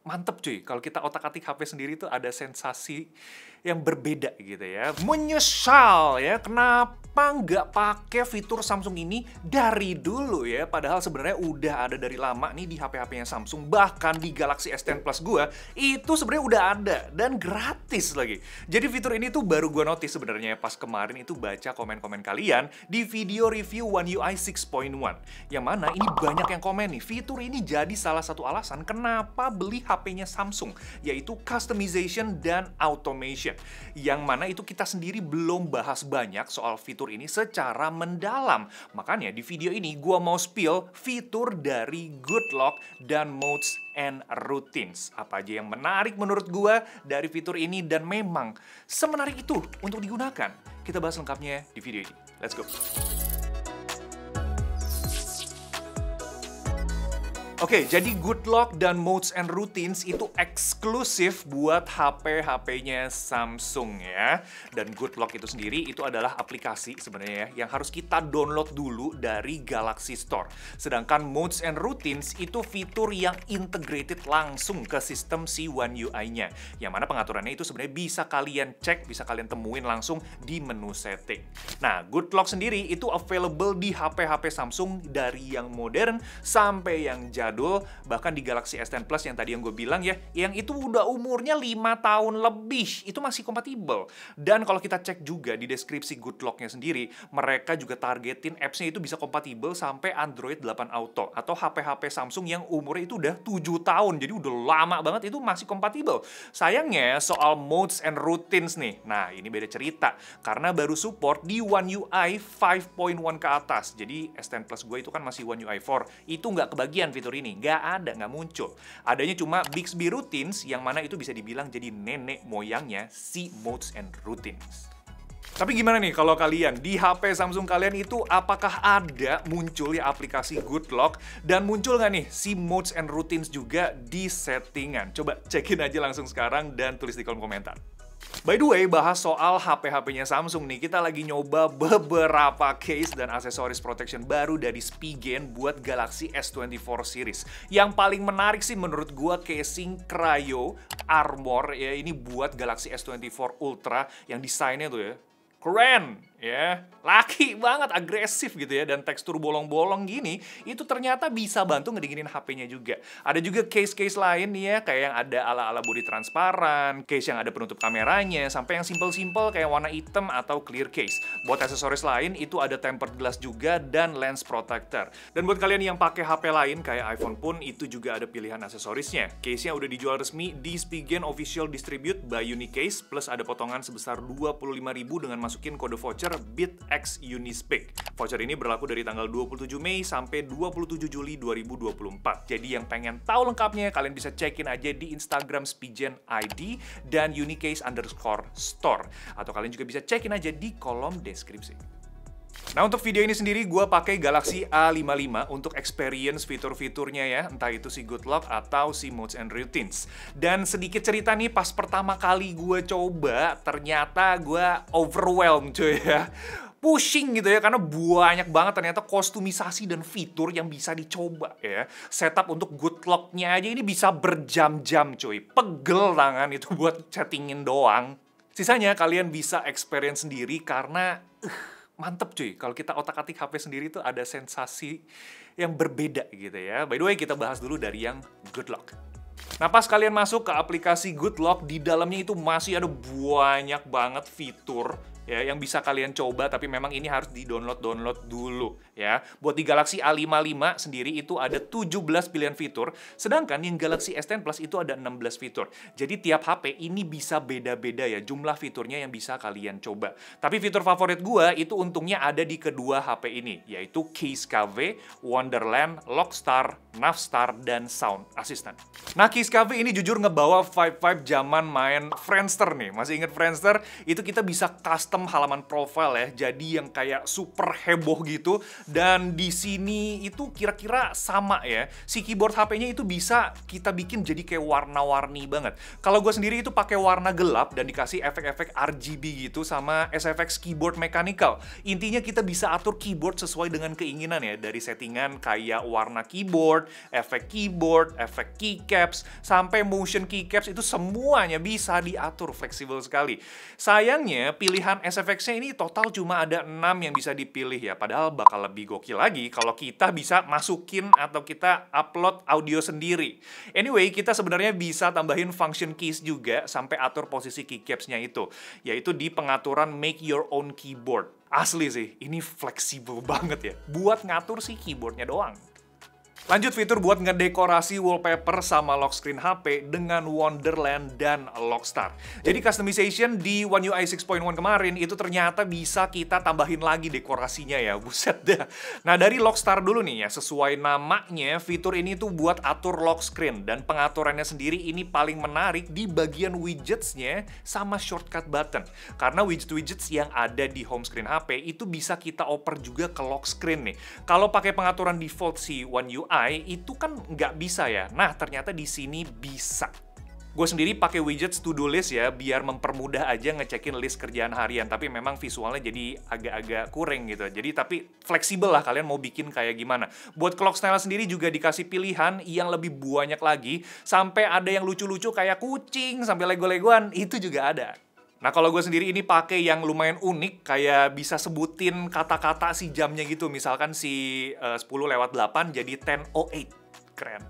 mantep cuy, kalau kita otak-atik HP sendiri tuh ada sensasi yang berbeda gitu ya. Menyesal ya, kenapa nggak pakai fitur Samsung ini dari dulu ya? Padahal sebenarnya udah ada dari lama nih di HP-HP-nya Samsung. Bahkan di Galaxy S10 Plus gua, itu sebenarnya udah ada dan gratis lagi. Jadi fitur ini tuh baru gua notice sebenarnya pas kemarin itu baca komen-komen kalian di video review One UI 6.1. Yang mana ini banyak yang komen nih, fitur ini jadi salah satu alasan kenapa beli HP-nya Samsung, yaitu customization dan automation. Yang mana itu kita sendiri belum bahas banyak soal fitur ini secara mendalam. Makanya di video ini gua mau spill fitur dari Good Lock dan Modes and Routines. Apa aja yang menarik menurut gua dari fitur ini dan memang semenarik itu untuk digunakan. Kita bahas lengkapnya di video ini. Let's go. Oke, jadi Good Lock dan Modes and Routines itu eksklusif buat HP-HP-nya Samsung ya. Dan Good Lock itu sendiri itu adalah aplikasi sebenarnya ya, yang harus kita download dulu dari Galaxy Store. Sedangkan Modes and Routines itu fitur yang integrated langsung ke sistem si One UI-nya. Yang mana pengaturannya itu sebenarnya bisa kalian cek, bisa kalian temuin langsung di menu setting. Nah, Good Lock sendiri itu available di HP-HP Samsung dari yang modern sampai yang jadul. Bahkan di Galaxy S10 Plus yang tadi yang gue bilang ya, yang itu udah umurnya 5 tahun lebih, itu masih kompatibel. Dan kalau kita cek juga di deskripsi Good Lock-nya sendiri, mereka juga targetin apps-nya itu bisa kompatibel sampai Android 8 Auto atau HP-HP Samsung yang umurnya itu udah 7 tahun, jadi udah lama banget itu masih kompatibel. Sayangnya soal Modes and Routines nih, nah ini beda cerita, karena baru support di One UI 5.1 ke atas. Jadi S10 Plus gue itu kan masih One UI 4, itu nggak kebagian fitur ini, nggak ada, nggak muncul. Adanya cuma Bixby Routines, yang mana itu bisa dibilang jadi nenek moyangnya si Modes and Routines. Tapi gimana nih kalau kalian, di HP Samsung kalian itu apakah ada muncul ya aplikasi Good Lock, dan muncul nggak nih si Modes and Routines juga di settingan? Coba cekin aja langsung sekarang dan tulis di kolom komentar. By the way, bahas soal HP-HP-nya Samsung nih, kita lagi nyoba beberapa case dan aksesoris protection baru dari Spigen buat Galaxy S24 series. Yang paling menarik sih menurut gua casing Cryo Armor ya, ini buat Galaxy S24 Ultra yang desainnya tuh ya keren ya, laki banget, agresif gitu ya, dan tekstur bolong-bolong gini itu ternyata bisa bantu ngedinginin HP-nya juga. Ada juga case-case lain nih ya, kayak yang ada ala-ala body transparan, case yang ada penutup kameranya, sampai yang simple-simple kayak warna hitam atau clear case. Buat aksesoris lain itu ada tempered glass juga dan lens protector. Dan buat kalian yang pakai HP lain kayak iPhone pun itu juga ada pilihan aksesorisnya. Case-nya udah dijual resmi di Spigen Official Distribute by Unicase, plus ada potongan sebesar 25.000 dengan masukin kode voucher BitX Unispec. Voucher ini berlaku dari tanggal 27 Mei sampai 27 Juli 2024. Jadi yang pengen tahu lengkapnya, kalian bisa cekin aja di Instagram Spigen ID dan unicase_store. Atau kalian juga bisa cekin aja di kolom deskripsi. Nah, untuk video ini sendiri gue pakai Galaxy A55 untuk experience fitur-fiturnya ya, entah itu si Good Lock atau si Modes and Routines. Dan sedikit cerita nih, pas pertama kali gue coba, ternyata gue overwhelmed cuy ya. Pushing gitu ya, karena banyak banget ternyata kostumisasi dan fitur yang bisa dicoba ya. Setup untuk Good Lock-nya aja ini bisa berjam-jam cuy. Pegel tangan itu buat settingin doang. Sisanya kalian bisa experience sendiri karena mantep cuy, kalau kita otak-atik HP sendiri tuh ada sensasi yang berbeda gitu ya. By the way, kita bahas dulu dari yang Good Lock. Nah, pas kalian masuk ke aplikasi Good Lock, di dalamnya itu masih ada banyak banget fitur ya yang bisa kalian coba, tapi memang ini harus di-download dulu ya. Buat di Galaxy A55 sendiri itu ada 17 pilihan fitur, sedangkan yang Galaxy S10 Plus itu ada 16 fitur. Jadi tiap HP ini bisa beda-beda ya jumlah fiturnya yang bisa kalian coba. Tapi fitur favorit gua itu untungnya ada di kedua HP ini, yaitu Case KV, Wonderland, Lockstar, Navstar, dan Sound Assistant. Nah, Case KV ini jujur ngebawa vibe zaman main Friendster nih. Masih inget Friendster? Itu kita bisa custom custom halaman profile ya, jadi yang kayak super heboh gitu. Dan di sini itu kira-kira sama ya, si keyboard HP-nya itu bisa kita bikin jadi kayak warna-warni banget. Kalau gue sendiri itu pakai warna gelap dan dikasih efek-efek RGB gitu sama SFX keyboard mechanical. Intinya kita bisa atur keyboard sesuai dengan keinginan ya, dari settingan kayak warna keyboard, efek keycaps, sampai motion keycaps itu semuanya bisa diatur, fleksibel sekali. Sayangnya pilihan SFX-nya ini total cuma ada 6 yang bisa dipilih ya, padahal bakal lebih gokil lagi kalau kita bisa masukin atau kita upload audio sendiri. Anyway, kita sebenarnya bisa tambahin function keys juga sampai atur posisi keycaps-nya itu, yaitu di pengaturan make your own keyboard. Asli sih, ini fleksibel banget ya, buat ngatur si keyboardnya doang. Lanjut fitur buat ngedekorasi wallpaper sama lock screen HP dengan Wonderland dan Lockstar. Jadi customization di One UI 6.1 kemarin itu ternyata bisa kita tambahin lagi dekorasinya ya, buset dah. Nah dari Lockstar dulu nih ya, sesuai namanya fitur ini tuh buat atur lock screen, dan pengaturannya sendiri ini paling menarik di bagian widgets-nya sama shortcut button. Karena widget-widgets yang ada di home screen HP itu bisa kita oper juga ke lock screen nih. Kalau pakai pengaturan default si One UI itu kan nggak bisa ya. Nah, ternyata di sini bisa. Gue sendiri pakai widgets to-do list ya, biar mempermudah aja ngecekin list kerjaan harian. Tapi memang visualnya jadi agak-agak kurang gitu. Jadi tapi fleksibel lah kalian mau bikin kayak gimana. Buat clock style sendiri juga dikasih pilihan yang lebih banyak lagi. Sampai ada yang lucu-lucu kayak kucing, sampai lego-legoan, itu juga ada. Nah kalau gue sendiri ini pakai yang lumayan unik, kayak bisa sebutin kata-kata si jamnya gitu. Misalkan si 10:08 jadi 10:08. Keren.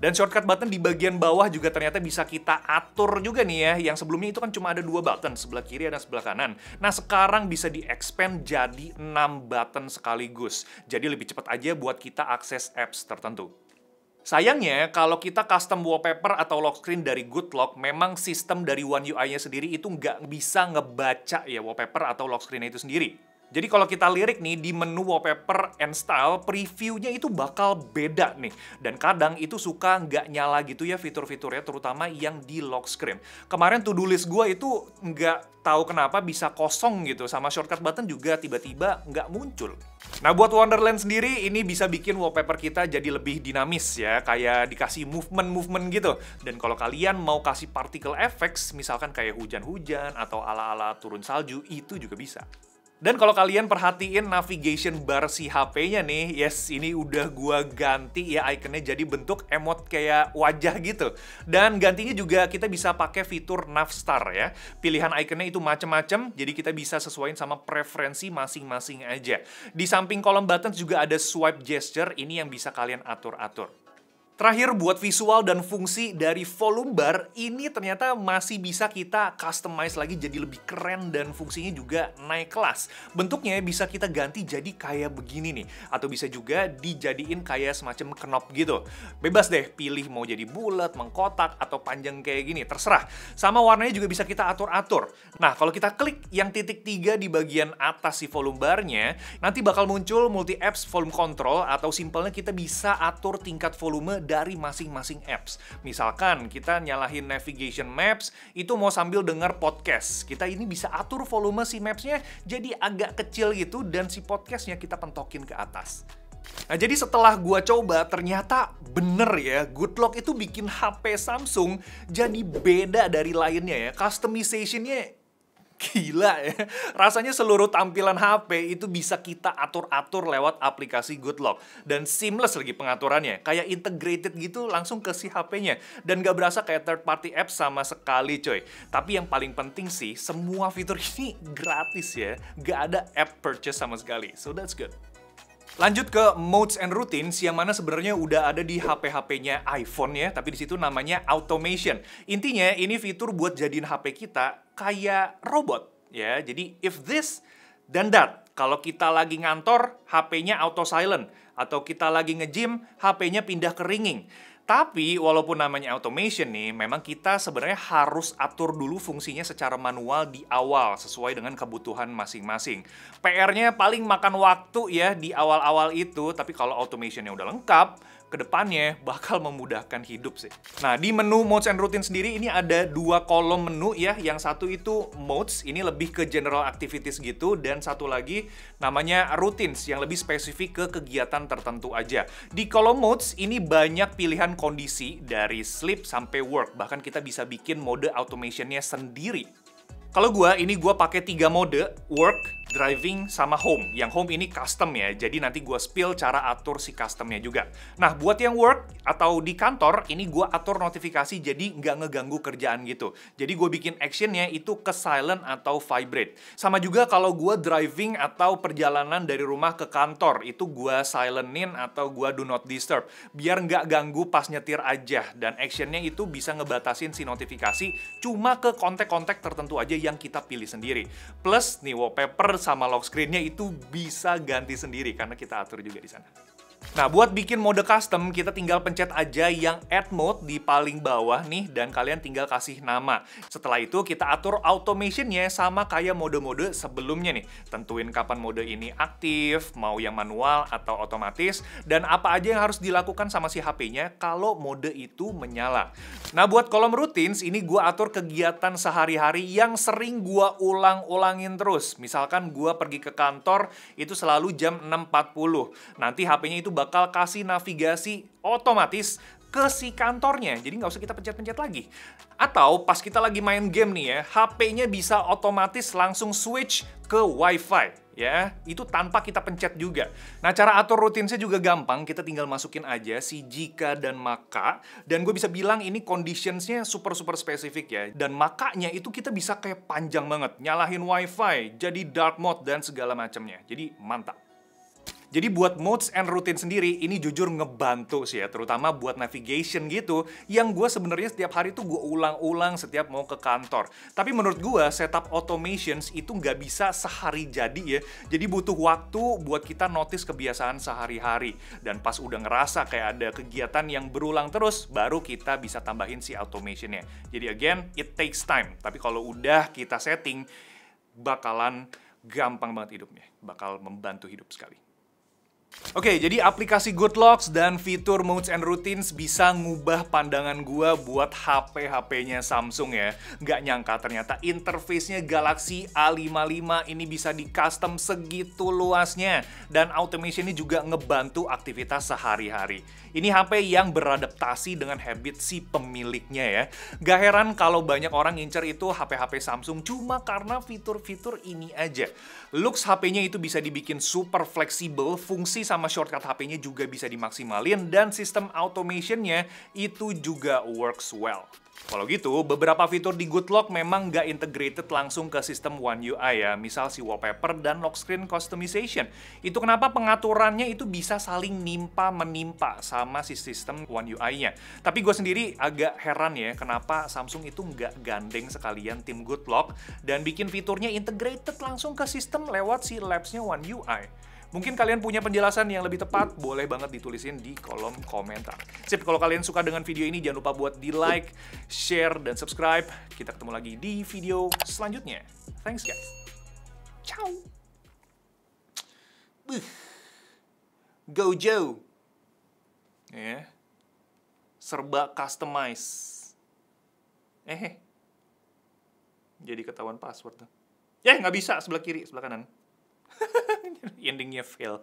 Dan shortcut button di bagian bawah juga ternyata bisa kita atur juga nih ya. Yang sebelumnya itu kan cuma ada 2 button, sebelah kiri dan sebelah kanan. Nah sekarang bisa di-expand jadi 6 button sekaligus. Jadi lebih cepat aja buat kita akses apps tertentu. Sayangnya, kalau kita custom wallpaper atau lock screen dari Goodlock, memang sistem dari One UI-nya sendiri itu nggak bisa ngebaca ya wallpaper atau lock screen itu sendiri. Jadi kalau kita lirik nih di menu wallpaper and style, previewnya itu bakal beda nih. Dan kadang itu suka nggak nyala gitu ya fitur-fiturnya, terutama yang di lock screen. Kemarin to-do list gue itu nggak tahu kenapa bisa kosong gitu, sama shortcut button juga tiba-tiba nggak muncul. Nah buat Wonderland sendiri, ini bisa bikin wallpaper kita jadi lebih dinamis ya, kayak dikasih movement-movement gitu. Dan kalau kalian mau kasih particle effects, misalkan kayak hujan-hujan atau ala-ala turun salju, itu juga bisa. Dan kalau kalian perhatiin navigation bar si HP-nya nih, yes, ini udah gua ganti ya ikonnya jadi bentuk emot kayak wajah gitu. Dan gantinya juga kita bisa pakai fitur Navstar ya. Pilihan ikonnya itu macem-macem, jadi kita bisa sesuaiin sama preferensi masing-masing aja. Di samping kolom buttons juga ada swipe gesture, ini yang bisa kalian atur-atur. Terakhir, buat visual dan fungsi dari volume bar, ini ternyata masih bisa kita customize lagi jadi lebih keren dan fungsinya juga naik kelas. Bentuknya bisa kita ganti jadi kayak begini nih, atau bisa juga dijadiin kayak semacam knob gitu. Bebas deh, pilih mau jadi bulat, mengkotak, atau panjang kayak gini, terserah. Sama warnanya juga bisa kita atur-atur. Nah, kalau kita klik yang titik 3 di bagian atas si volume barnya, nanti bakal muncul multi apps volume control, atau simpelnya kita bisa atur tingkat volume dari masing-masing apps. Misalkan kita nyalahin navigation maps, itu mau sambil denger podcast. Kita ini bisa atur volume si mapsnya jadi agak kecil gitu, dan si podcastnya kita pentokin ke atas. Nah jadi setelah gua coba, ternyata bener ya, Goodlock itu bikin HP Samsung jadi beda dari lainnya ya. Customizationnya gila ya. Rasanya seluruh tampilan HP itu bisa kita atur-atur lewat aplikasi Goodlock. Dan seamless lagi pengaturannya. Kayak integrated gitu langsung ke si HP-nya. Dan gak berasa kayak third party app sama sekali coy. Tapi yang paling penting sih, semua fitur ini gratis ya. Gak ada app purchase sama sekali. So that's good. Lanjut ke modes and routines yang mana sebenarnya udah ada di HP-HP-nya iPhone ya, tapi di situ namanya automation. Intinya ini fitur buat jadiin HP kita kayak robot ya. Jadi if this then that. Kalau kita lagi ngantor, HP-nya auto silent, atau kita lagi nge-gym, HP-nya pindah ke ringing. Tapi walaupun namanya automation nih, memang kita sebenarnya harus atur dulu fungsinya secara manual di awal sesuai dengan kebutuhan masing-masing. PR-nya paling makan waktu ya di awal-awal itu, tapi kalau automationnya udah lengkap, kedepannya bakal memudahkan hidup sih. Nah, di menu Modes and Routines sendiri ini ada 2 kolom menu ya. Yang satu itu Modes, ini lebih ke general activities gitu, dan satu lagi namanya Routines yang lebih spesifik ke kegiatan tertentu aja. Di kolom Modes ini banyak pilihan kondisi dari sleep sampai work. Bahkan kita bisa bikin mode automationnya sendiri. Kalau gua pakai 3 mode, work, driving, sama home. Yang home ini custom ya, jadi nanti gua spill cara atur si customnya juga. Nah, buat yang work atau di kantor, ini gua atur notifikasi jadi nggak ngeganggu kerjaan gitu. Jadi gua bikin actionnya itu ke silent atau vibrate. Sama juga kalau gua driving atau perjalanan dari rumah ke kantor, itu gua silentin atau gua do not disturb. Biar nggak ganggu pas nyetir aja, dan actionnya itu bisa ngebatasin si notifikasi cuma ke kontak-kontak tertentu aja yang kita pilih sendiri. Plus, nih wallpaper sama lock screen-nya itu bisa ganti sendiri karena kita atur juga di sana. Nah, buat bikin mode custom, kita tinggal pencet aja yang Add Mode di paling bawah nih, dan kalian tinggal kasih nama. Setelah itu, kita atur automation-nya sama kayak mode-mode sebelumnya nih. Tentuin kapan mode ini aktif, mau yang manual atau otomatis, dan apa aja yang harus dilakukan sama si HP-nya kalau mode itu menyala. Nah, buat kolom routines, ini gua atur kegiatan sehari-hari yang sering gua ulang-ulangin terus. Misalkan gua pergi ke kantor, itu selalu jam 6.40. Nanti HP-nya itu bakal kasih navigasi otomatis ke si kantornya, jadi nggak usah kita pencet-pencet lagi. Atau pas kita lagi main game nih ya, HP-nya bisa otomatis langsung switch ke Wi-Fi ya, itu tanpa kita pencet juga. Nah, cara atur rutinsnya juga gampang, kita tinggal masukin aja si jika dan maka, dan gue bisa bilang ini conditionsnya super spesifik ya, dan makanya itu kita bisa kayak panjang banget, nyalahin Wi-Fi, jadi dark mode dan segala macamnya, jadi mantap. Jadi buat modes and routine sendiri, ini jujur ngebantu sih ya, terutama buat navigation gitu, yang gue sebenarnya setiap hari tuh gue ulang-ulang setiap mau ke kantor. Tapi menurut gue, setup automations itu nggak bisa sehari jadi ya, jadi butuh waktu buat kita notice kebiasaan sehari-hari. Dan pas udah ngerasa kayak ada kegiatan yang berulang terus, baru kita bisa tambahin si automationnya. Jadi again, it takes time, tapi kalau udah kita setting, bakalan gampang banget hidupnya, bakal membantu hidup sekali. Oke, jadi aplikasi Good Locks dan fitur Modes and Routines bisa ngubah pandangan gua buat HP-HP-nya Samsung ya. Nggak nyangka ternyata interface-nya Galaxy A55 ini bisa di-custom segitu luasnya. Dan automation-nya juga ngebantu aktivitas sehari-hari. Ini HP yang beradaptasi dengan habit si pemiliknya ya. Gak heran kalau banyak orang ngincer itu HP-HP Samsung cuma karena fitur-fitur ini aja. Looks HP-nya itu bisa dibikin super fleksibel, fungsi sama shortcut HP-nya juga bisa dimaksimalin, dan sistem automation-nya itu juga works well. Kalau gitu, beberapa fitur di Good Lock memang nggak integrated langsung ke sistem One UI ya, misal si wallpaper dan lock screen customization. Itu kenapa pengaturannya itu bisa saling nimpa-menimpa sama si sistem One UI-nya. Tapi gue sendiri agak heran ya, kenapa Samsung itu nggak gandeng sekalian tim Good Lock dan bikin fiturnya integrated langsung ke sistem lewat si Labs-nya One UI. Mungkin kalian punya penjelasan yang lebih tepat, boleh banget ditulisin di kolom komentar. Sip, kalau kalian suka dengan video ini, jangan lupa buat di like, share, dan subscribe. Kita ketemu lagi di video selanjutnya. Thanks guys. Ciao. Gojo. Ya. Serba customize. Jadi ketahuan password tuh. Ya, nggak bisa sebelah kiri, sebelah kanan. Endingnya fail.